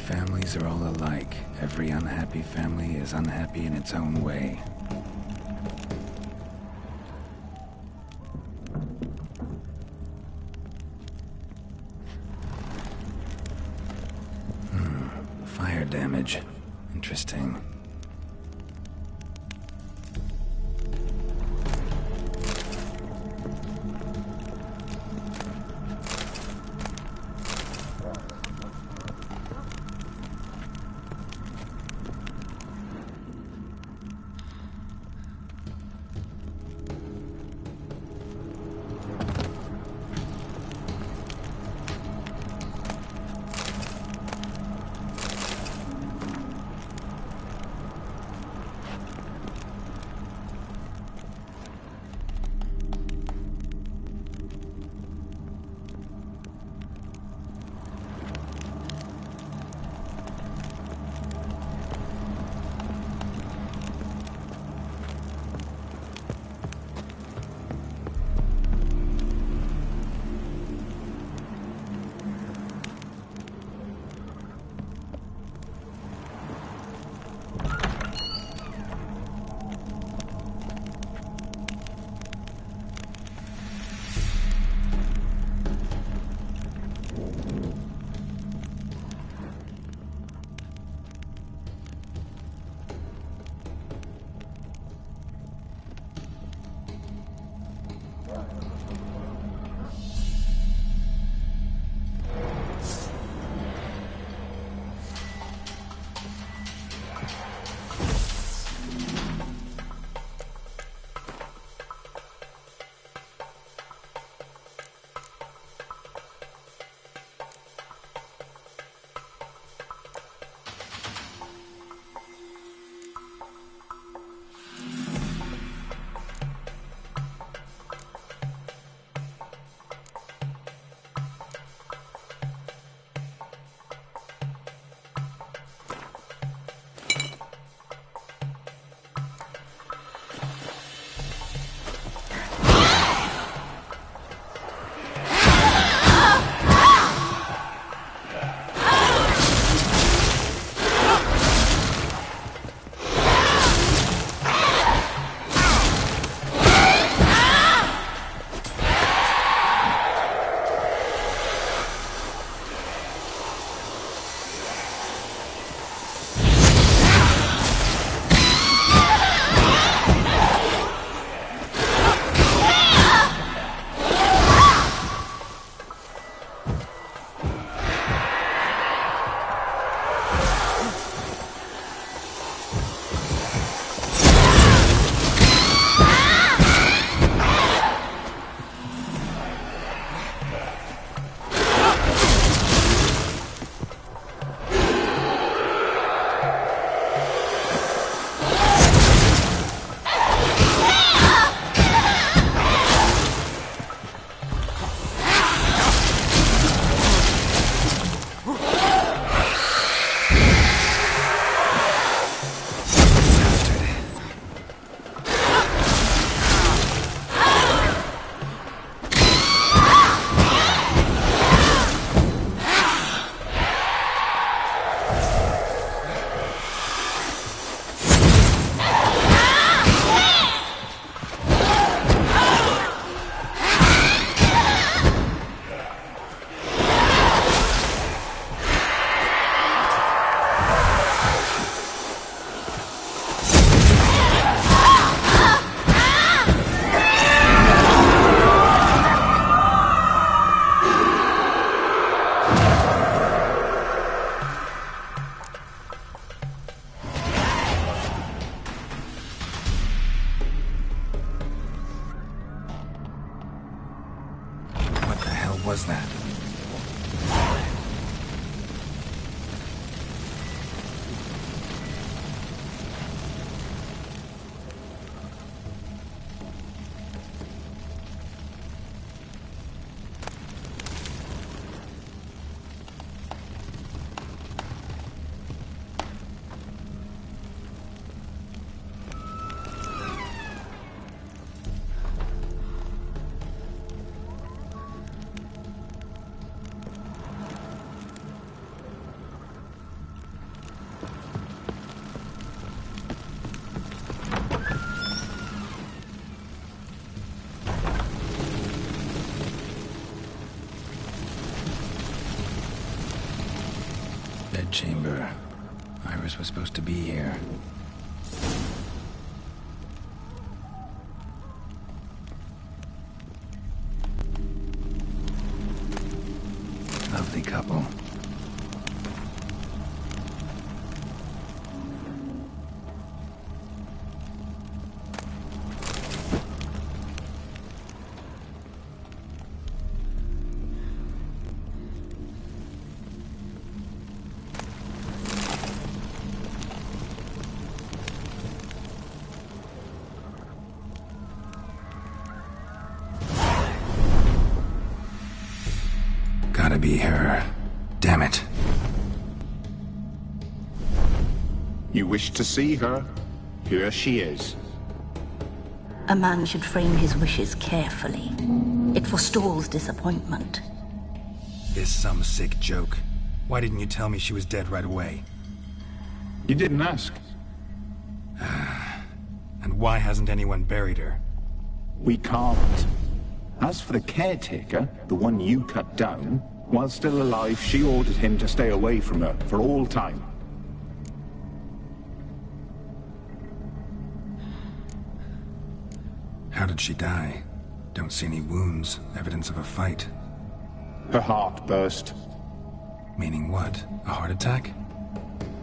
families are all alike. Every unhappy family is unhappy in its own way. Fire damage. Interesting. Was that? chamber. Iris was supposed to be here. Lovely couple. Gotta be her. Damn it. You wish to see her? Here she is. A man should frame his wishes carefully. It forestalls disappointment. This some sick joke. Why didn't you tell me she was dead right away? You didn't ask. And why hasn't anyone buried her? We can't. As for the caretaker, the one you cut down, while still alive, she ordered him to stay away from her for all time. How did she die? Don't see any wounds, evidence of a fight. Her heart burst. Meaning what? A heart attack?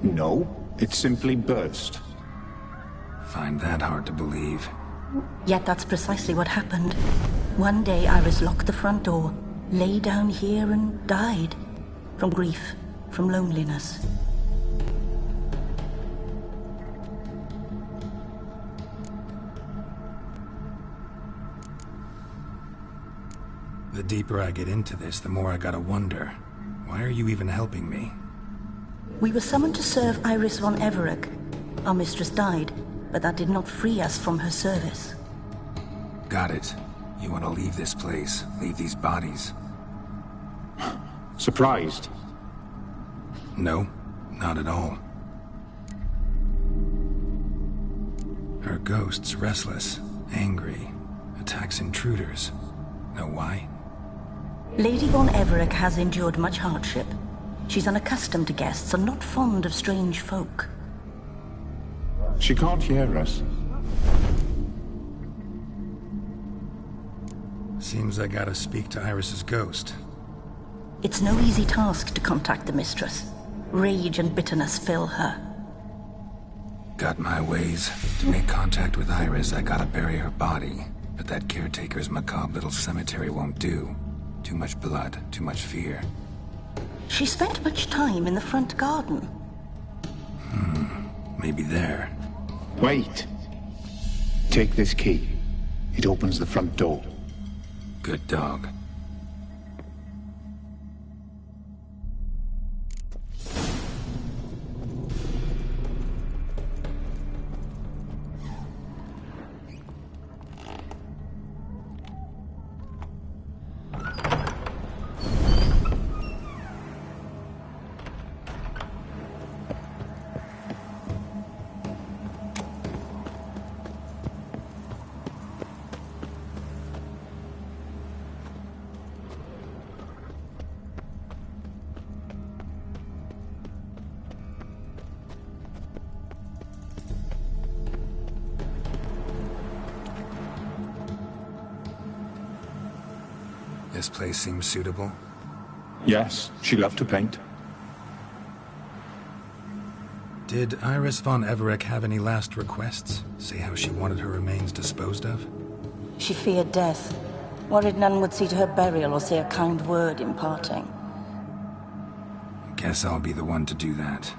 No, it simply burst. Find that hard to believe. Yet that's precisely what happened. One day Iris locked the front door, lay down here and died. From grief, from loneliness. The deeper I get into this, the more I gotta wonder. Why are you even helping me? We were summoned to serve Iris von Everec. Our mistress died, but that did not free us from her service. Got it. You want to leave this place, leave these bodies. Surprised? No, not at all. Her ghost's restless, angry, attacks intruders. Know why? Lady von Everec has endured much hardship. She's unaccustomed to guests and not fond of strange folk. She can't hear us. Seems I gotta speak to Iris's ghost. It's no easy task to contact the mistress. Rage and bitterness fill her. Got my ways. To make contact with Iris, I gotta bury her body. But that caretaker's macabre little cemetery won't do. Too much blood, too much fear. She spent much time in the front garden. Maybe there. Wait. Take this key. It opens the front door. Good dog. This place seems suitable. Yes, she loved to paint. Did Iris von Everec have any last requests? Say how she wanted her remains disposed of? She feared death. Worried none would see to her burial or say a kind word in parting. Guess I'll be the one to do that.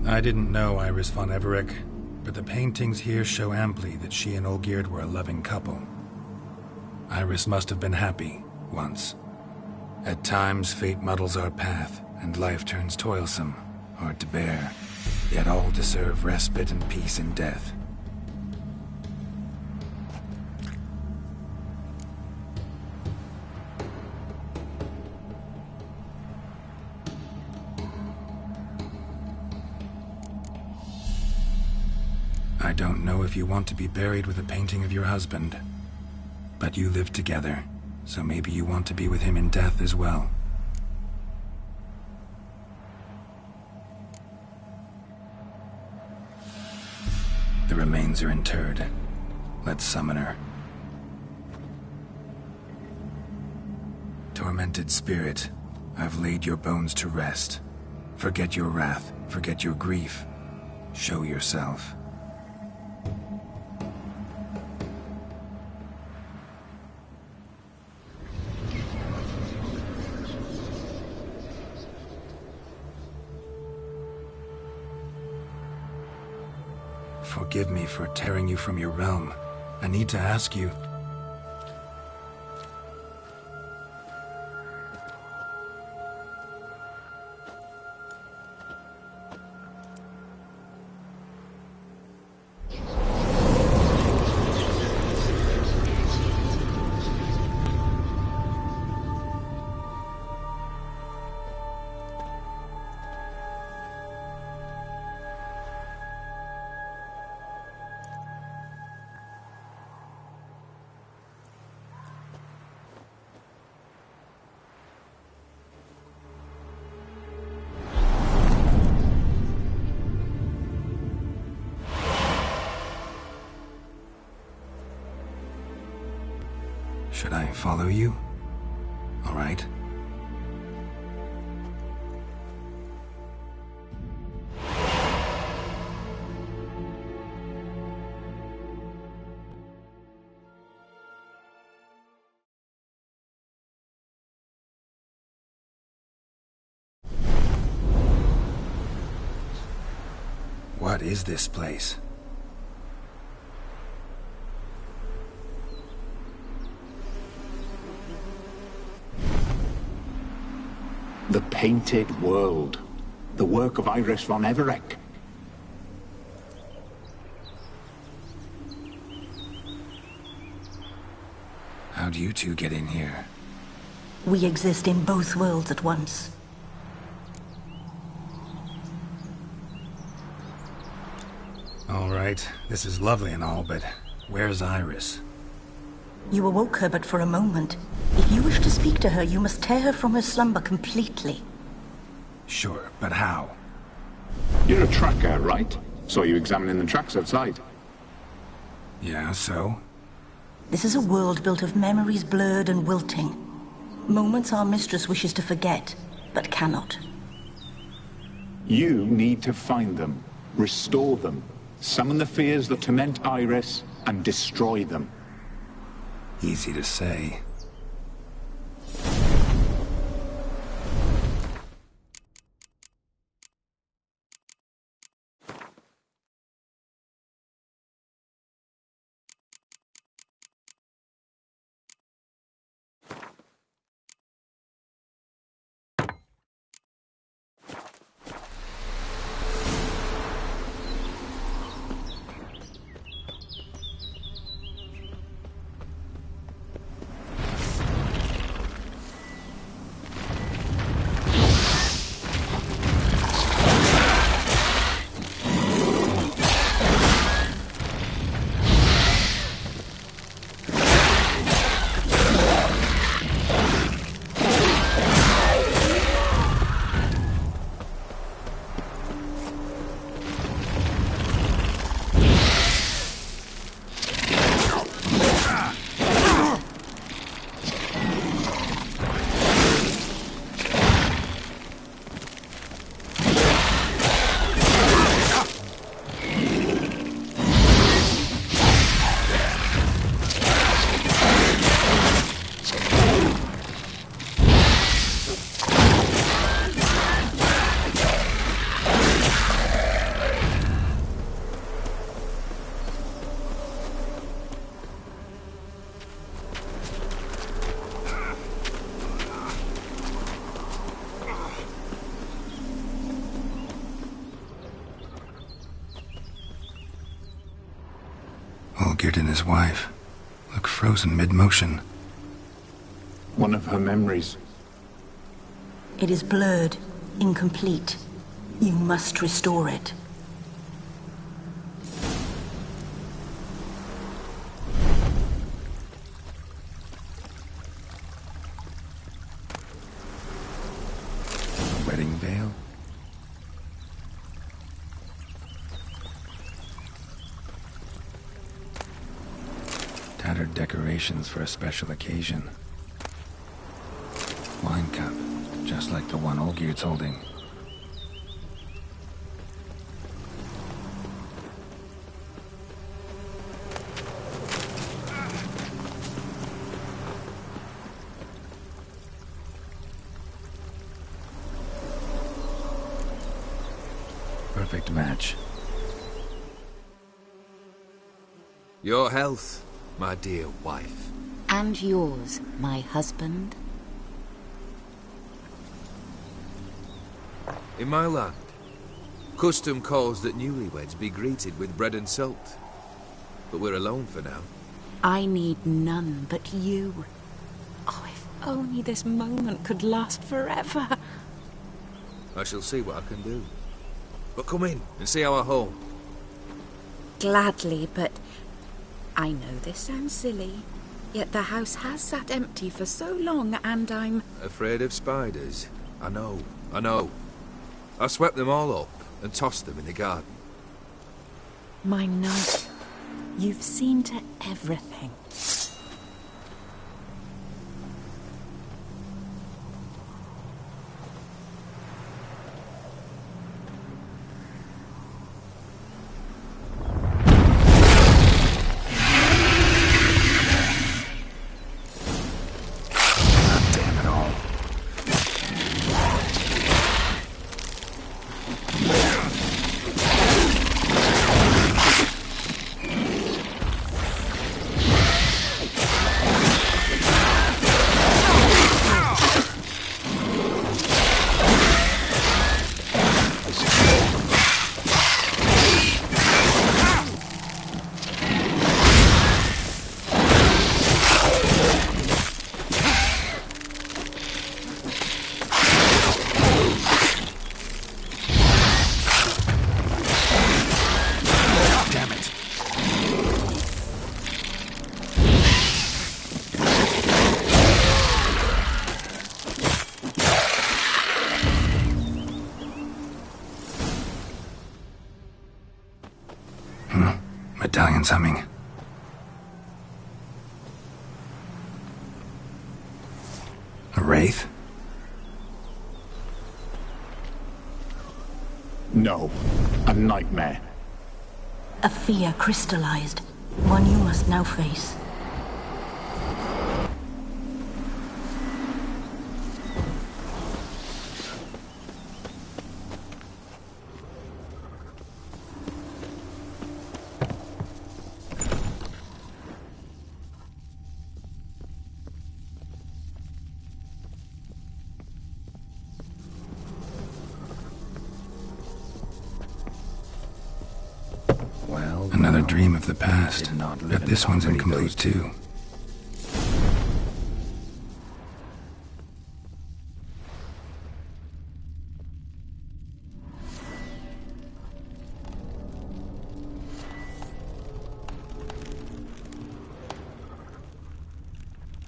I didn't know Iris von Everec, but the paintings here show amply that she and Olgierd were a loving couple. Iris must have been happy, once. At times, fate muddles our path, and life turns toilsome, hard to bear. Yet all deserve respite and peace in death. I don't know if you want to be buried with a painting of your husband, but you live together, so maybe you want to be with him in death as well. The remains are interred. Let's summon her. Tormented spirit, I've laid your bones to rest. Forget your wrath, forget your grief. Show yourself. Forgive me for tearing you from your realm. I need to ask you... Should I follow you? All right. What is this place? The Painted World. The work of Iris von Everec. How do you two get in here? We exist in both worlds at once. All right, this is lovely and all, but where's Iris? You awoke her but for a moment. If you wish to speak to her, you must tear her from her slumber completely. Sure, but how? You're a tracker, right? Saw you examining the tracks outside. Yeah, so? This is a world built of memories blurred and wilting. Moments our mistress wishes to forget, but cannot. You need to find them, restore them, summon the fears that torment Iris, and destroy them. Easy to say. Olgierd and his wife look frozen mid-motion. One of her memories. It is blurred, incomplete. You must restore it. wedding veil? Tattered decorations for a special occasion. Wine cup, just like the one Olgierd's holding. Perfect match. Your health, my dear wife. And yours, my husband. In my land, custom calls that newlyweds be greeted with bread and salt. But we're alone for now. I need none but you. Oh, if only this moment could last forever. I shall see what I can do. But come in and see our home. Gladly, but I know this sounds silly, yet the house has sat empty for so long, and I'm... Afraid of spiders? I know. I swept them all up and tossed them in the garden. My knight, you've seen to everything. Medallion's humming. A wraith? No, a nightmare. A fear crystallized, one you must now face. Another dream of the past, but this one's incomplete too.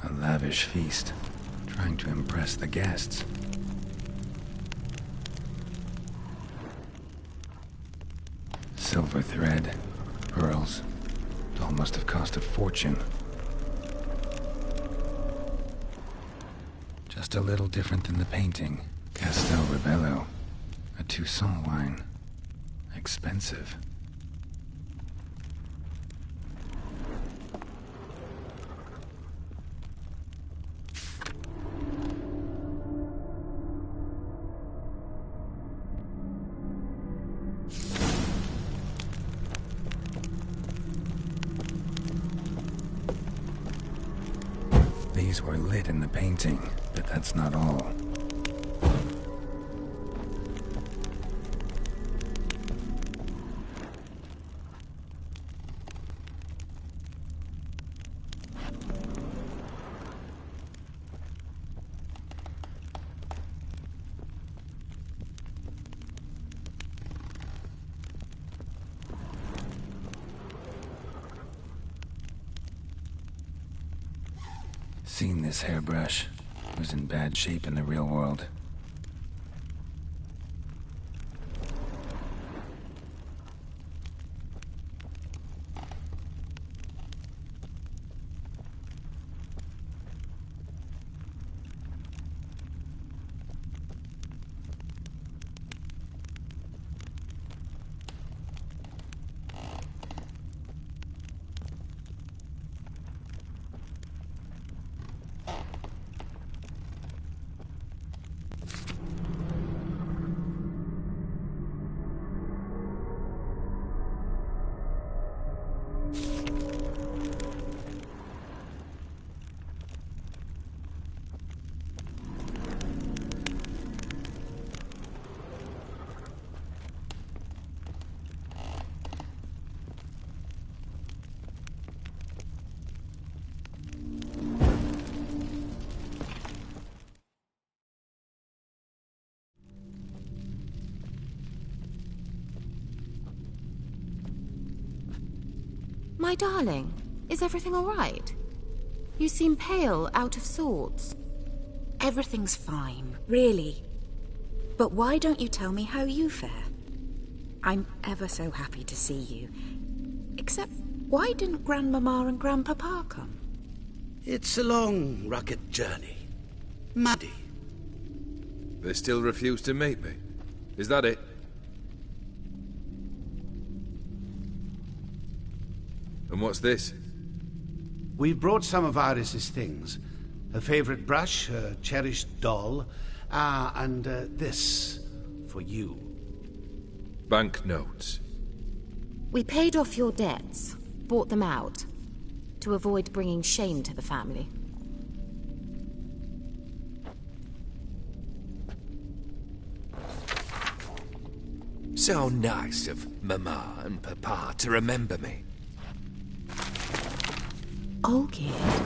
A lavish feast, trying to impress the guests. Silver thread, pearls. It all must have cost a fortune. Just a little different than the painting. Castel Rebello. A Toussaint wine. Expensive. These were lit in the painting, but that's not all. Seen this hairbrush. It was in bad shape in the real world. My darling, is everything all right? You seem pale, out of sorts. Everything's fine, really. But why don't you tell me how you fare? I'm ever so happy to see you. Except, why didn't Grandmama and Grandpapa come? It's a long, rugged journey. Muddy. They still refuse to meet me. Is that it? And what's this? We've brought some of Iris's things. Her favorite brush, her cherished doll, and this for you. Banknotes. We paid off your debts, bought them out, to avoid bringing shame to the family. So nice of Mama and Papa to remember me. Olgierd.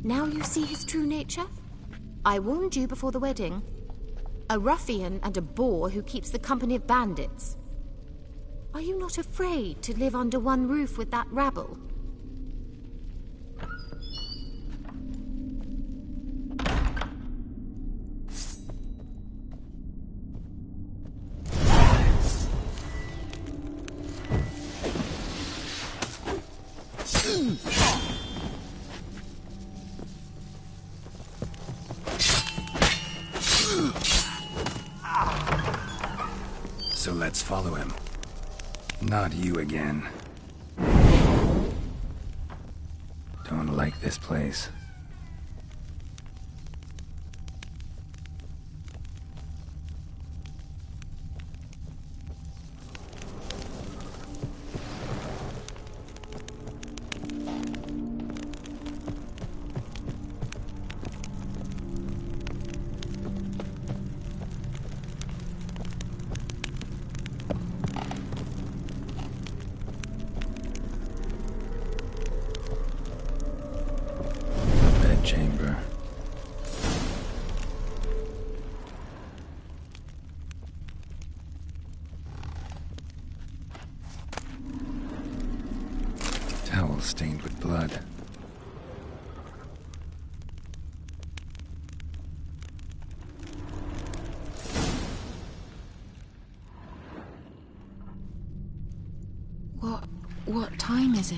Now you see his true nature? I warned you before the wedding. A ruffian and a boor who keeps the company of bandits. Are you not afraid to live under one roof with that rabble? So let's follow him. Not you again. Don't like this place. Chamber. Towel stained with blood. What time is it?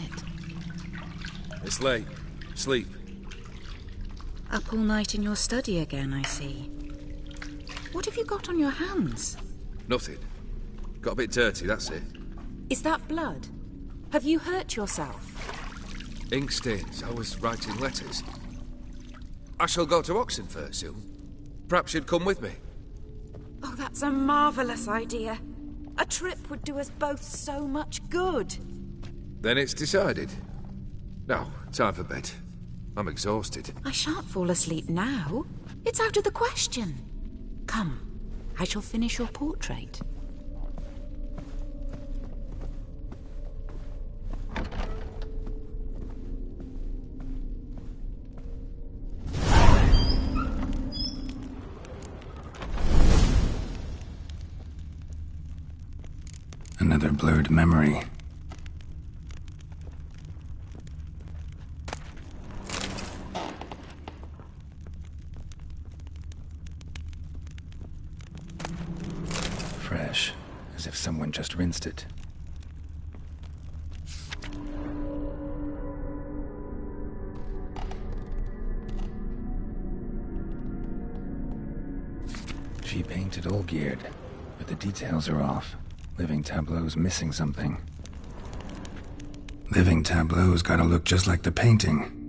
It's late. Sleep. Up all night in your study again, I see. What have you got on your hands? Nothing. Got a bit dirty, that's it. Is that blood? Have you hurt yourself? Ink stains. I was writing letters. I shall go to Oxenfurt soon. Perhaps you'd come with me. Oh, that's a marvellous idea. A trip would do us both so much good. Then it's decided. Now, time for bed. I'm exhausted. I shan't fall asleep now. It's out of the question. Come, I shall finish your portrait. Another blurred memory. Fresh, as if someone just rinsed it. She painted Olgierd, but the details are off. Living tableau's missing something. Living tableau's gotta look just like the painting.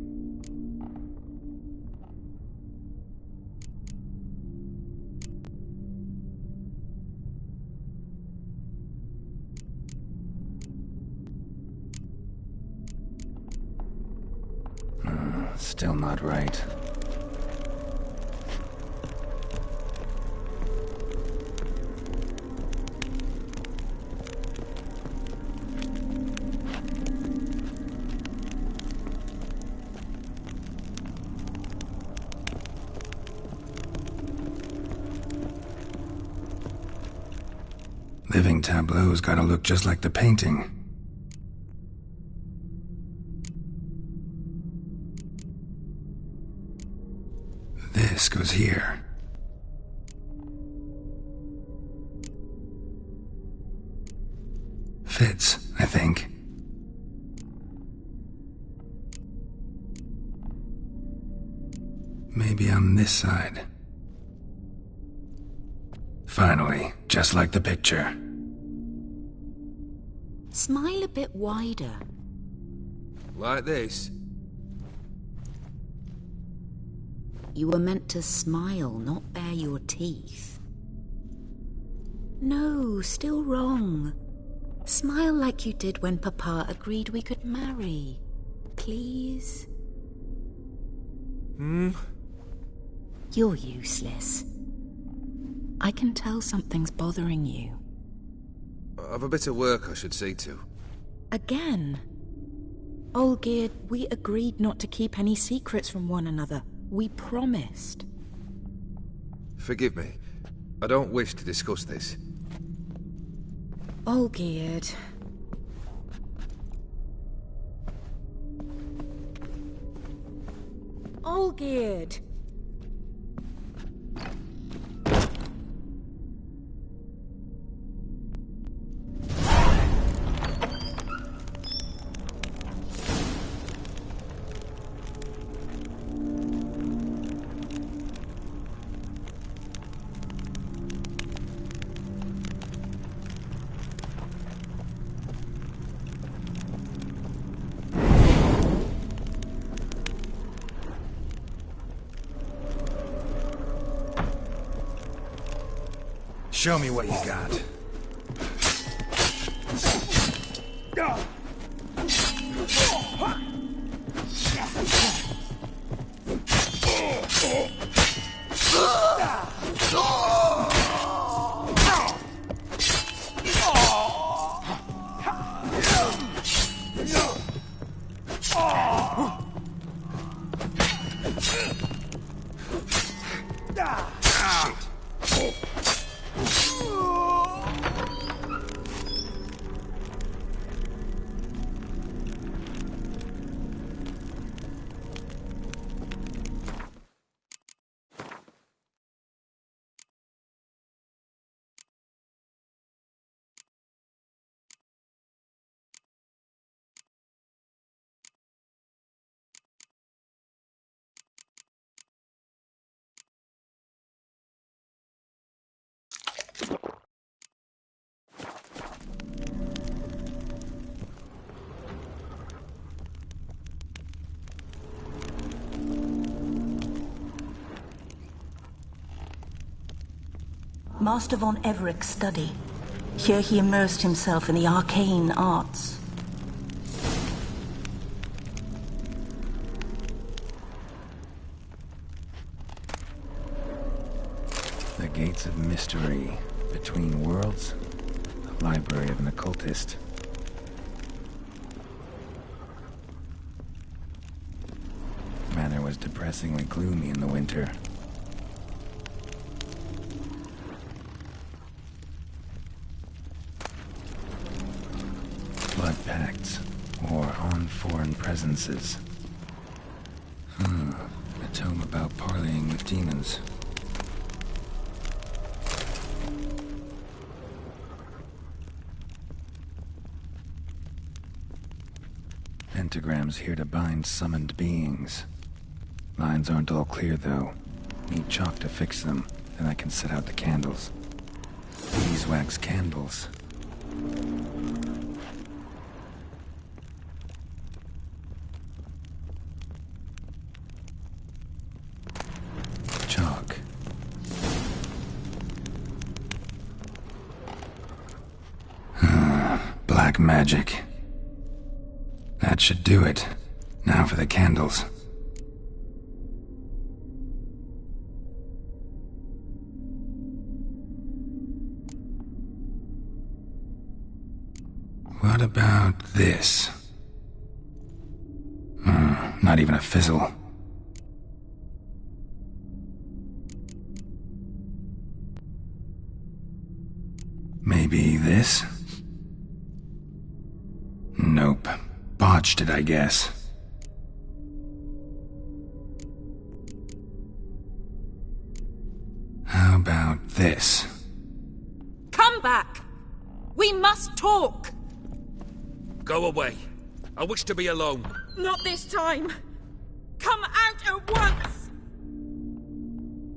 Still not right. Living tableau's gotta look just like the painting. This goes here. Fits, I think. Maybe on this side. Finally, just like the picture. Smile a bit wider. Like this? You were meant to smile, not bare your teeth. No, still wrong. Smile like you did when Papa agreed we could marry. Please? You're useless. I can tell something's bothering you. I've a bit of work I should see to. Again? Olgierd, we agreed not to keep any secrets from one another. We promised. Forgive me. I don't wish to discuss this. Olgierd. Olgierd! Show me what you got. Master von Everett's study. Here he immersed himself in the arcane arts. The gates of mystery between worlds. The library of an occultist. Manor was depressingly gloomy in the winter. Blood pacts, or on foreign presences. A tome about parleying with demons. Pentagrams here to bind summoned beings. Lines aren't all clear, though. Need chalk to fix them, then I can set out the candles. Beeswax candles. Chalk. Black magic. That should do it. Now for the candles. What about this? Not even a fizzle. Maybe Maybe this? Nope. Botched it, I guess. How about this? Come back! We must talk! Go away. I wish to be alone. Not this time! Come out at once!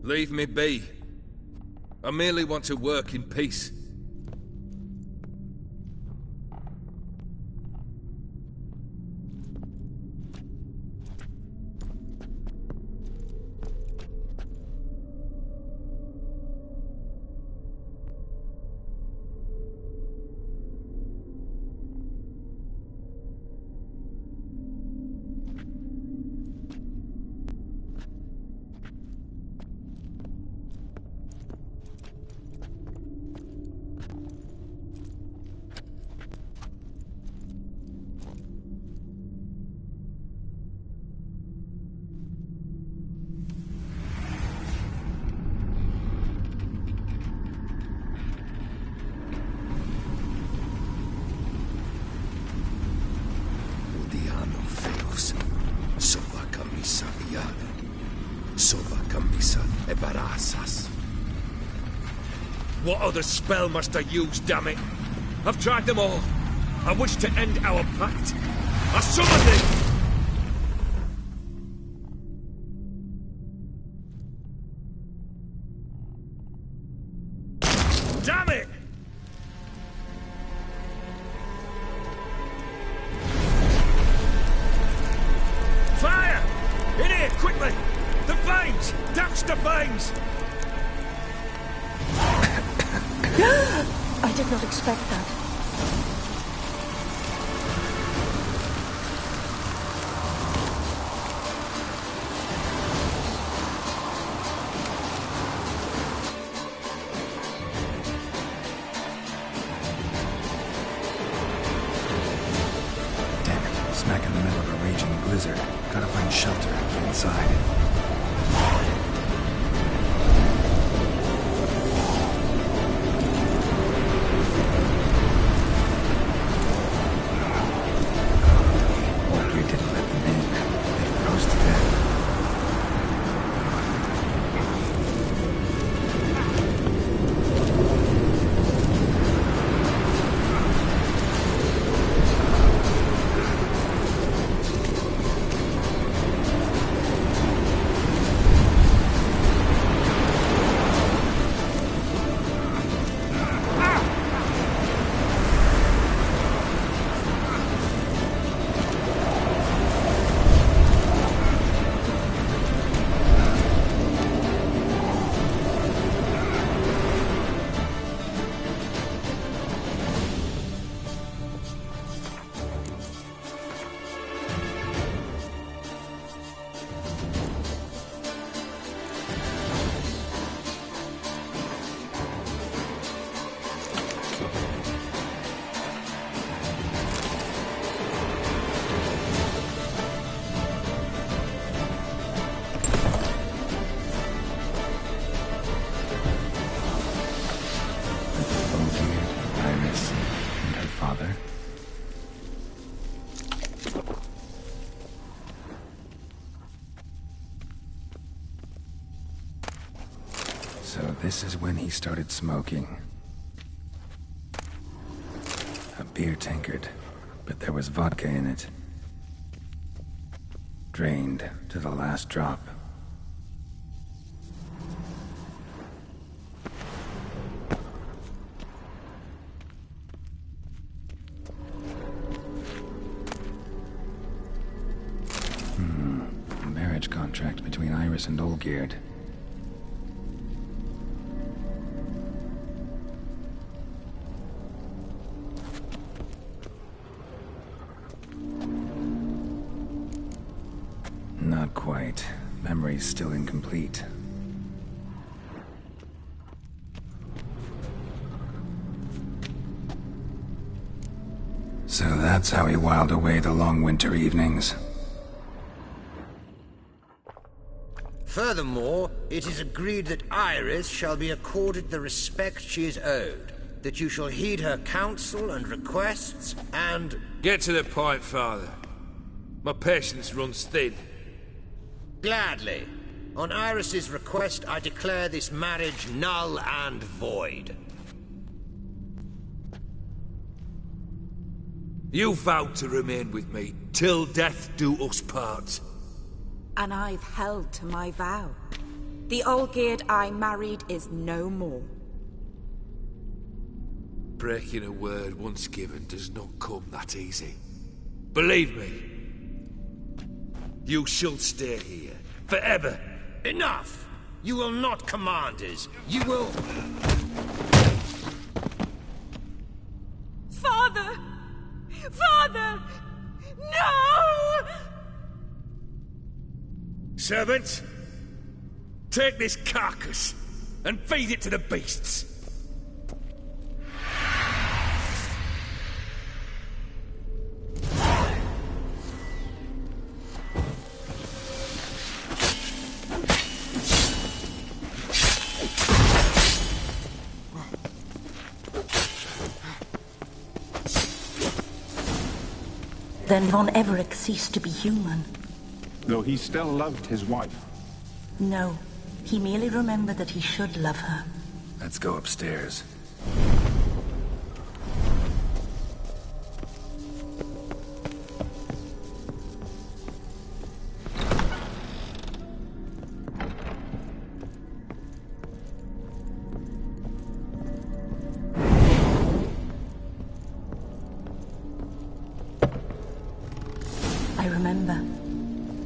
Leave me be. I merely want to work in peace. What other spell must I use, damn it? I've tried them all. I wish to end our pact. I summon thee! Damn it! Fire! In here, quickly! The flames! Douse the flames! I did not expect that. Damn it, smack in the middle of a raging blizzard. Gotta find shelter and get inside. So this is when he started smoking. A beer tankard, but there was vodka in it. Drained to the last drop. A marriage contract between Iris and Olgierd. Not quite. Memory's still incomplete. So that's how he whiled away the long winter evenings. Furthermore, it is agreed that Iris shall be accorded the respect she is owed. that you shall heed her counsel and requests, and... Get to the point, Father. My patience runs thin. Gladly. On Iris's request, I declare this marriage null and void. You vowed to remain with me till death do us part. And I've held to my vow. The Olgierd I married is no more. Breaking a word once given does not come that easy. Believe me. You shall stay here. Forever. Enough! You will not command us. You will... Father! Father! No! Servant, take this carcass and feed it to the beasts. Then von Everec ceased to be human. Though he still loved his wife. No, he merely remembered that he should love her. Let's go upstairs. I remember.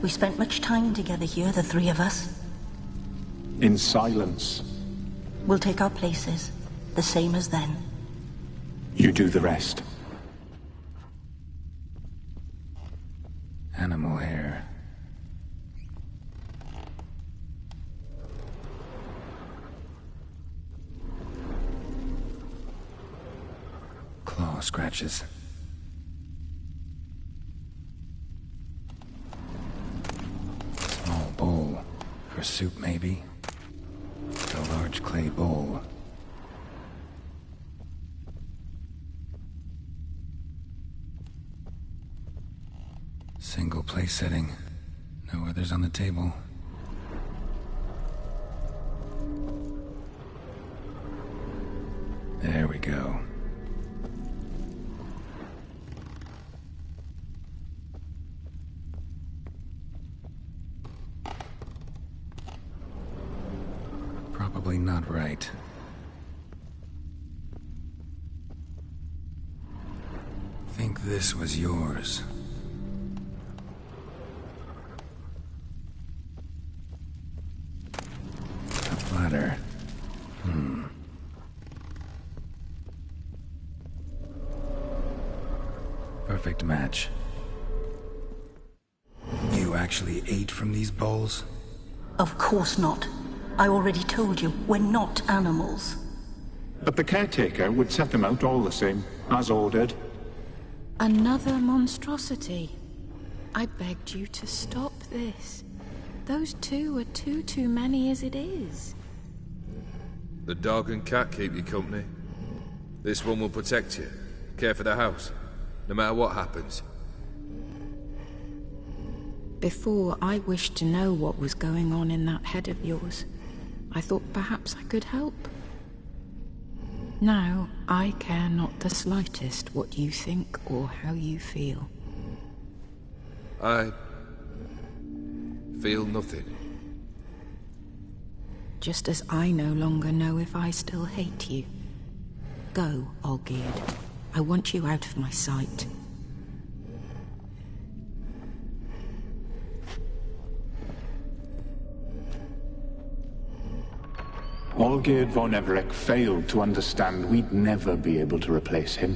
We spent much time together here, the three of us. In silence. We'll take our places, the same as then. You do the rest. Animal hair. Claw scratches. Small bowl. For soup, maybe? A large clay bowl. Single place setting. No others on the table. There we go. Probably not right. Think this was yours. A platter. Perfect match. You actually ate from these bowls? Of course not. I already told you, we're not animals. But the caretaker would set them out all the same, as ordered. Another monstrosity. I begged you to stop this. Those two are too many as it is. The dog and cat keep you company. This one will protect you, care for the house, no matter what happens. Before, I wished to know what was going on in that head of yours. I thought perhaps I could help. Now, I care not the slightest what you think or how you feel. I feel nothing. Just as I no longer know if I still hate you. Go, Olgierd. I want you out of my sight. Olgierd von Everec failed to understand we'd never be able to replace him.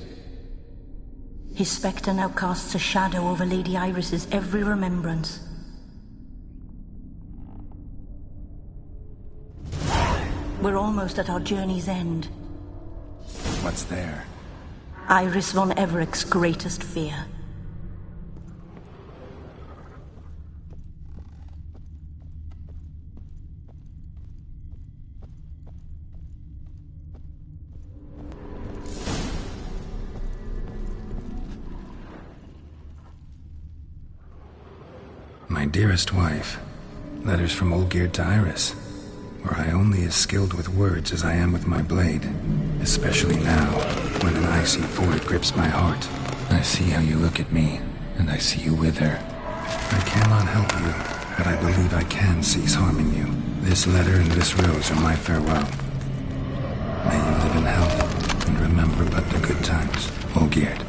His spectre now casts a shadow over Lady Iris's every remembrance. We're almost at our journey's end. What's there? Iris von Everec's greatest fear. My dearest wife, letters from Olgierd to Iris, where I only as skilled with words as I am with my blade, especially now, when an icy void grips my heart. I see how you look at me, and I see you wither. I cannot help you, but I believe I can cease harming you. This letter and this rose are my farewell. May you live in health, and remember but the good times, Olgierd.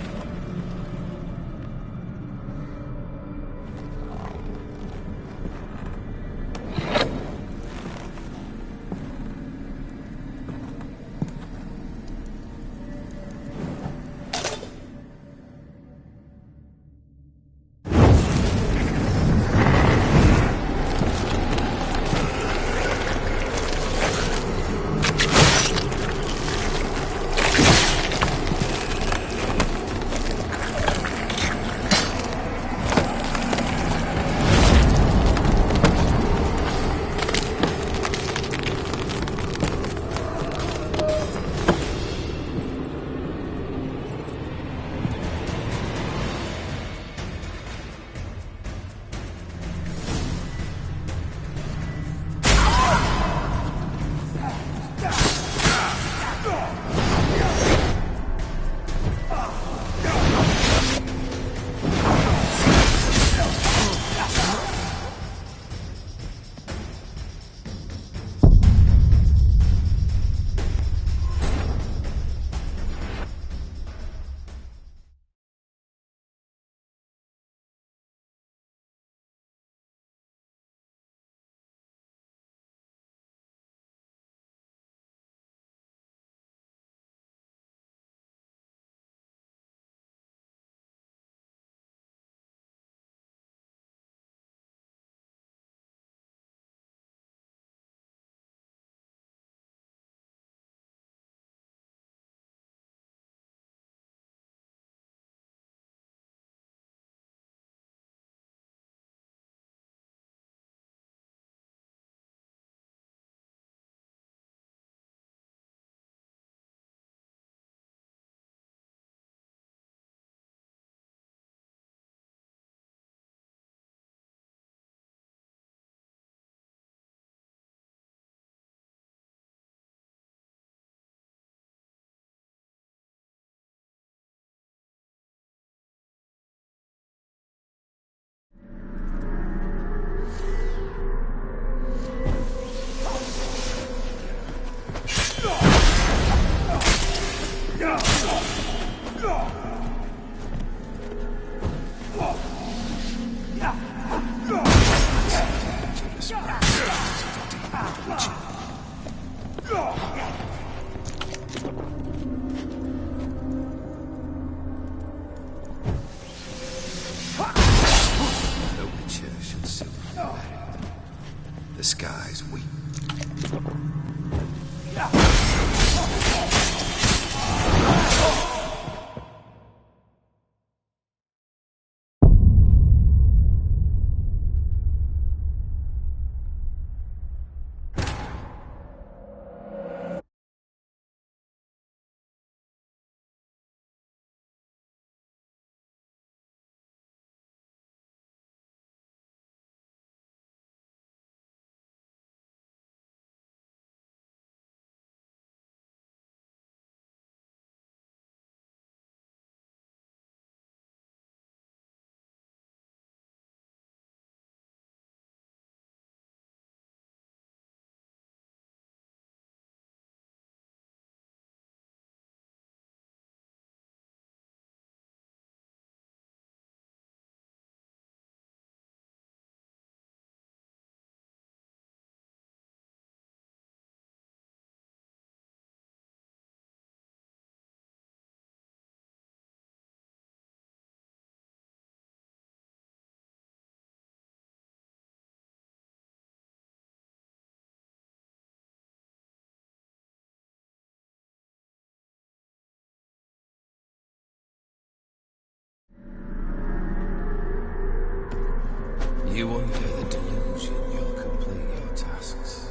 You under the delusion you'll complete your tasks.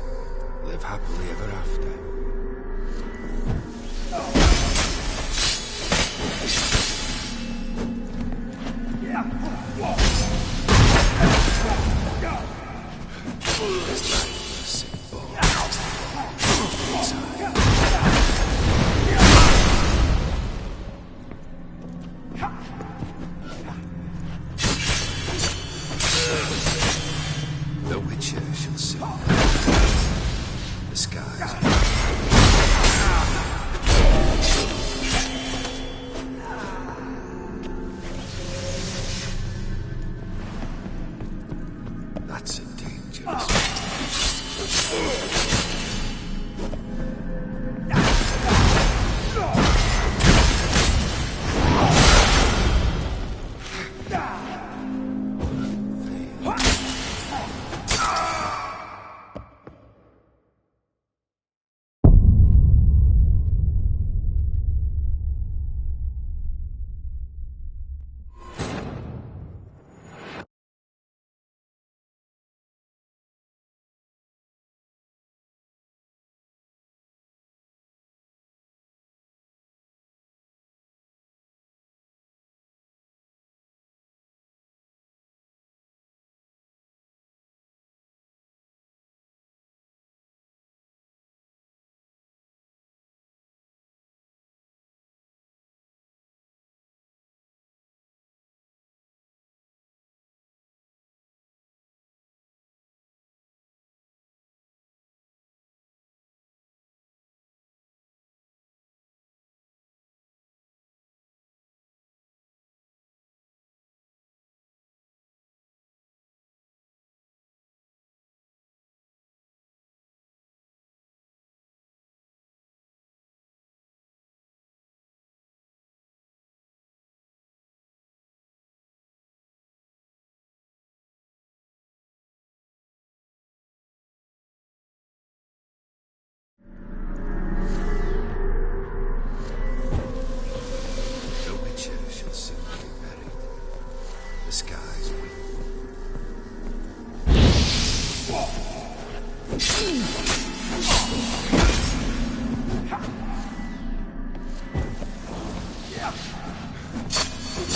Live happily ever after. The skies. That's a dangerous.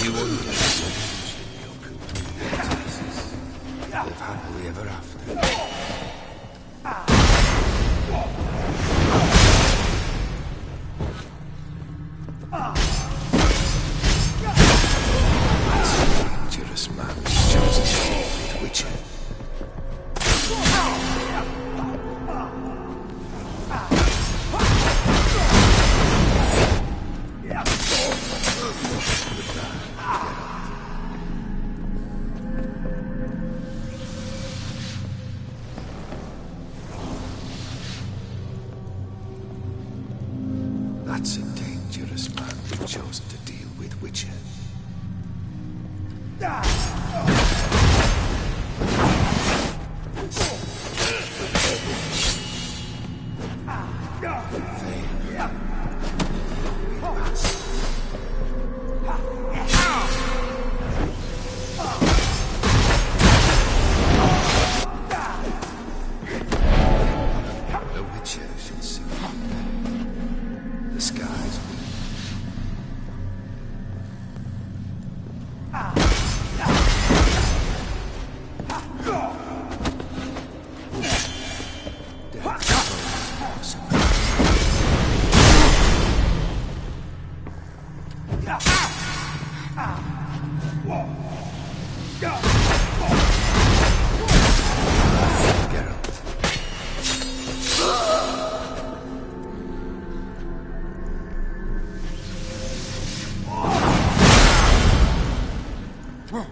You will get revenge in your complete taxes. Live happily ever after. Dangerous man chosen to be with Witcher. That's a dangerous man who's chosen to deal with Witcher. The Witcher shall soon be buried. The skies will.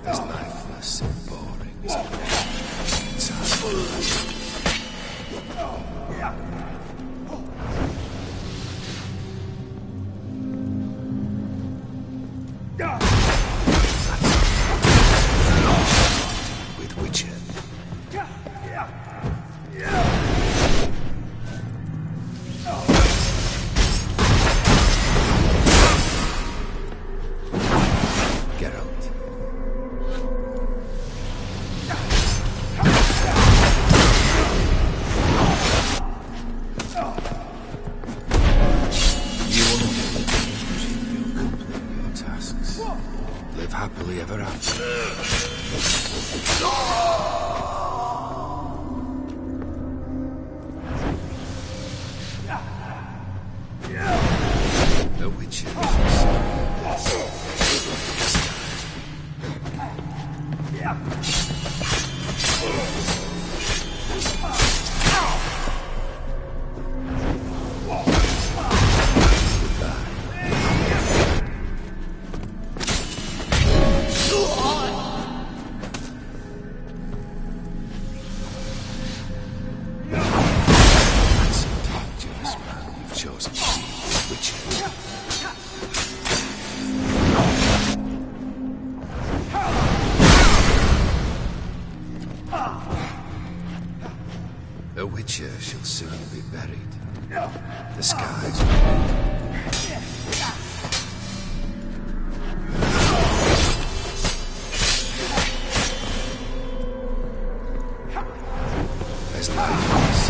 As lifeless and boring as a with Witcher. Live happily ever after. The Witcher soon be buried. The skies. As lifeless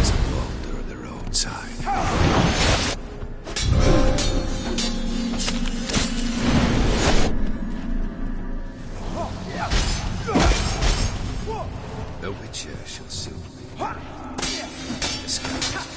as a boulder on the roadside. The Witcher shall soon be buried. The skies.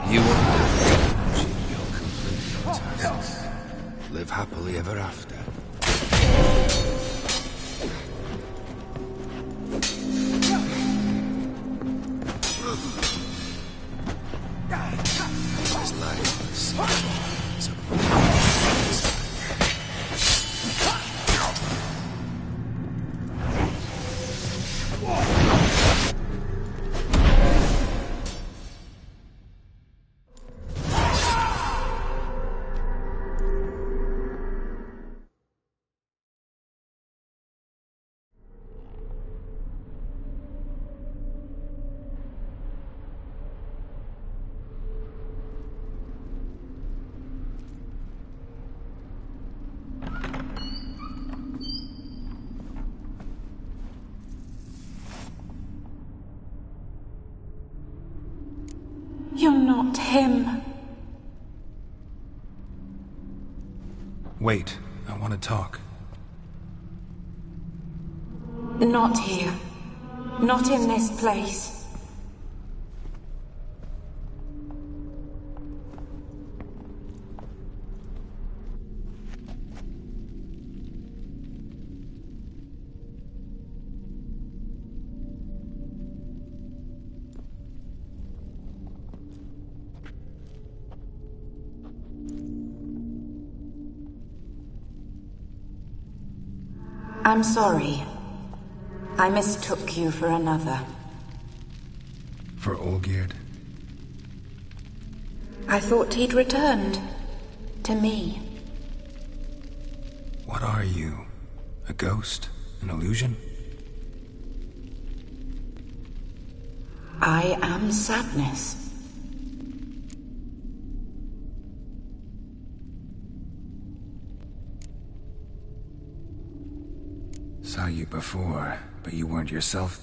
You won't live in your complete your tasks. Live happily ever after. As lifeless as a You're not him. Wait, I want to talk. Not here. Not in this place. I'm sorry. I mistook you for another. For Olgierd? I thought he'd returned. To me. What are you? A ghost? An illusion? I am sadness. Saw you before, but you weren't yourself.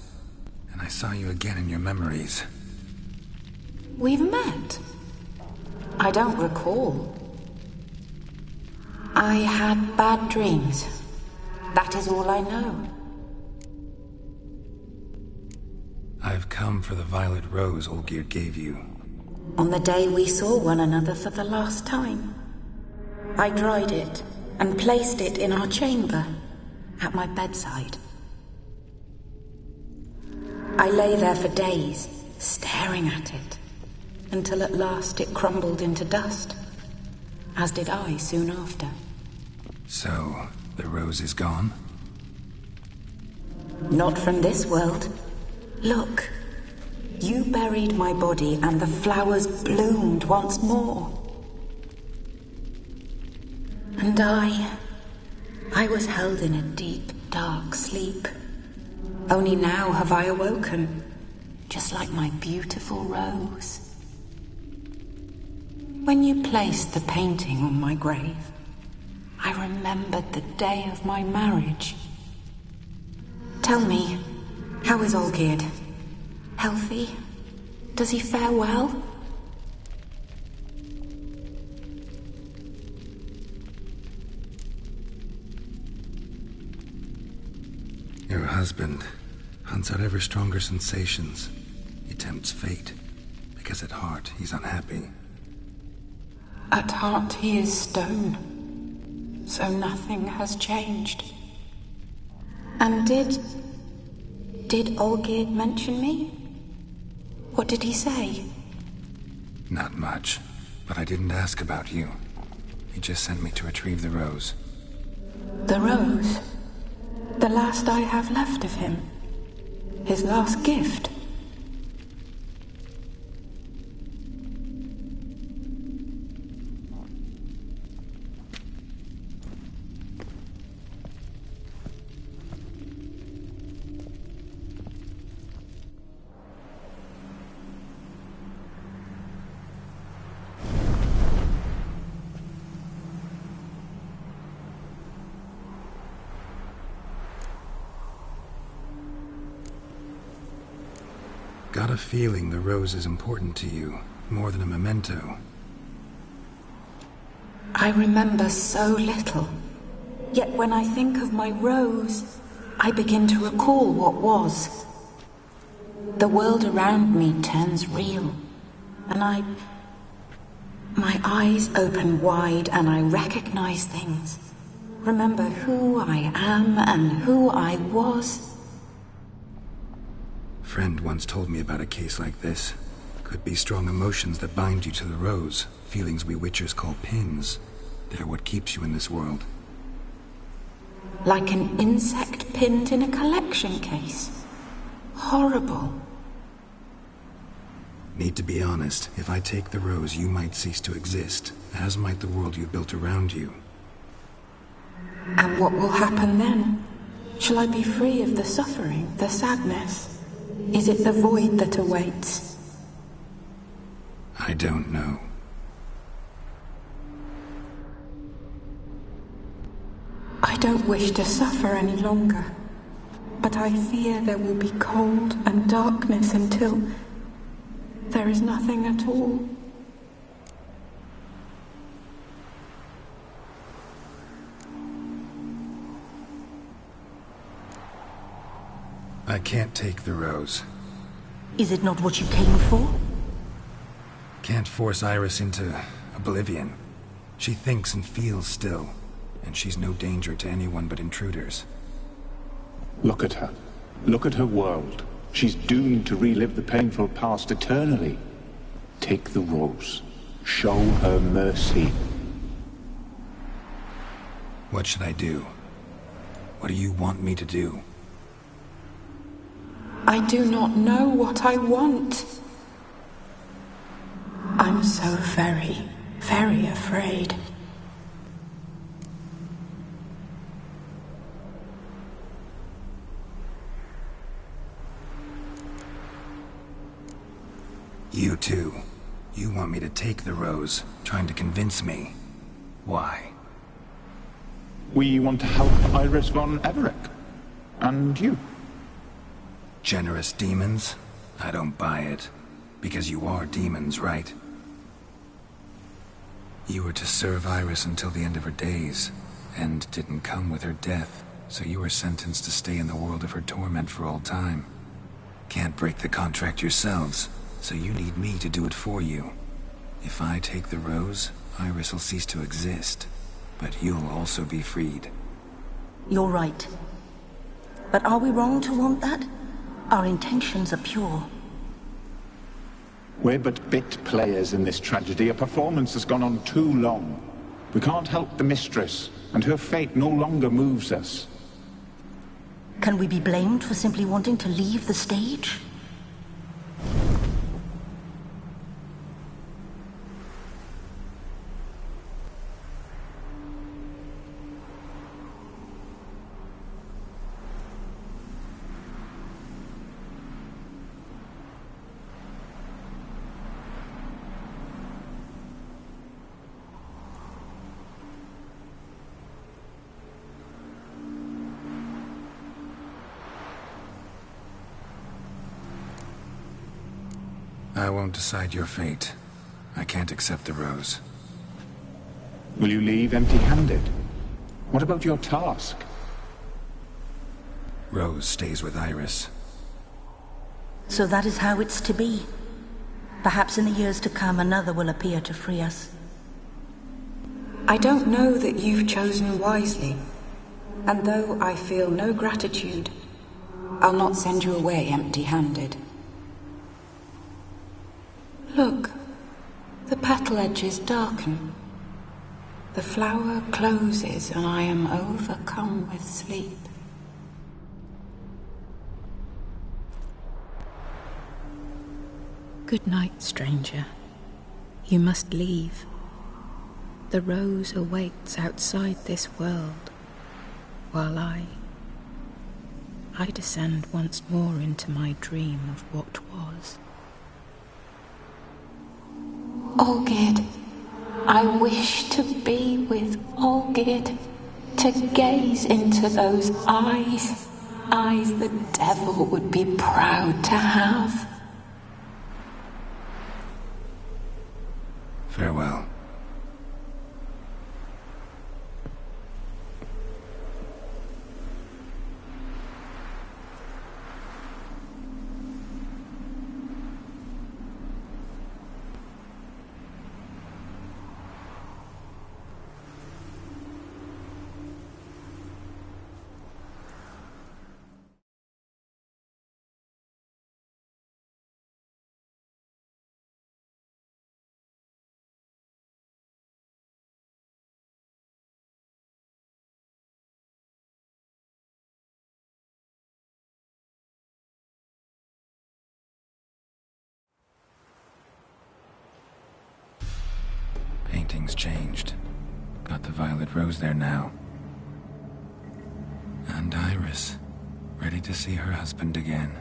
And I saw you again in your memories. We've met. I don't recall. I had bad dreams. That is all I know. I've come for the violet rose Olgierd gave you. On the day we saw one another for the last time, I dried it and placed it in our chamber, at my bedside. I lay there for days, staring at it, until at last it crumbled into dust, as did I soon after. So, the rose is gone? Not from this world. Look, you buried my body and the flowers bloomed once more. And I was held in a deep, dark sleep. Only now have I awoken, just like my beautiful rose. When you placed the painting on my grave, I remembered the day of my marriage. Tell me, how is Olgierd? Healthy? Does he fare well? Your husband hunts out ever stronger sensations. He tempts fate, because at heart he's unhappy. At heart he is stone, so nothing has changed. And did Olgierd mention me? What did he say? Not much, but I didn't ask about you. He just sent me to retrieve the rose. The rose? The last I have left of him? His last gift? Got a feeling the rose is important to you, more than a memento. I remember so little. Yet when I think of my rose, I begin to recall what was. The world around me turns real, and my eyes open wide and I recognize things. Remember who I am and who I was. Friend once told me about a case like this. Could be strong emotions that bind you to the rose, feelings we witchers call pins. They're what keeps you in this world. Like an insect pinned in a collection case. Horrible. Need to be honest, if I take the rose, you might cease to exist, as might the world you built around you. And what will happen then? Shall I be free of the suffering, the sadness? Is it the void that awaits? I don't know. I don't wish to suffer any longer, but I fear there will be cold and darkness until there is nothing at all. I can't take the rose. Is it not what you came for? Can't force Iris into oblivion. She thinks and feels still, and she's no danger to anyone but intruders. Look at her. Look at her world. She's doomed to relive the painful past eternally. Take the rose. Show her mercy. What should I do? What do you want me to do? I do not know what I want. I'm so very, very afraid. You too. You want me to take the rose, trying to convince me. Why? We want to help Iris von Everec. And you. Generous demons? I don't buy it. Because you are demons, right? You were to serve Iris until the end of her days. End didn't come with her death, so you were sentenced to stay in the world of her torment for all time. Can't break the contract yourselves, so you need me to do it for you. If I take the rose, Iris will cease to exist. But you'll also be freed. You're right. But are we wrong to want that? Our intentions are pure. We're but bit players in this tragedy. A performance has gone on too long. We can't help the mistress, and her fate no longer moves us. Can we be blamed for simply wanting to leave the stage? I won't decide your fate. I can't accept the rose. Will you leave empty-handed? What about your task? Rose stays with Iris. So that is how it's to be. Perhaps in the years to come, another will appear to free us. I don't know that you've chosen wisely. And though I feel no gratitude, I'll not send you away empty-handed. Look, the petal edges darken. The flower closes and I am overcome with sleep. Good night, stranger. You must leave. The rose awaits outside this world, while I descend once more into my dream of what was. Olgierd, I wish to be with Olgierd, to gaze into those eyes the devil would be proud to have. Farewell. Painting's changed. Got the violet rose there now. And Iris, ready to see her husband again.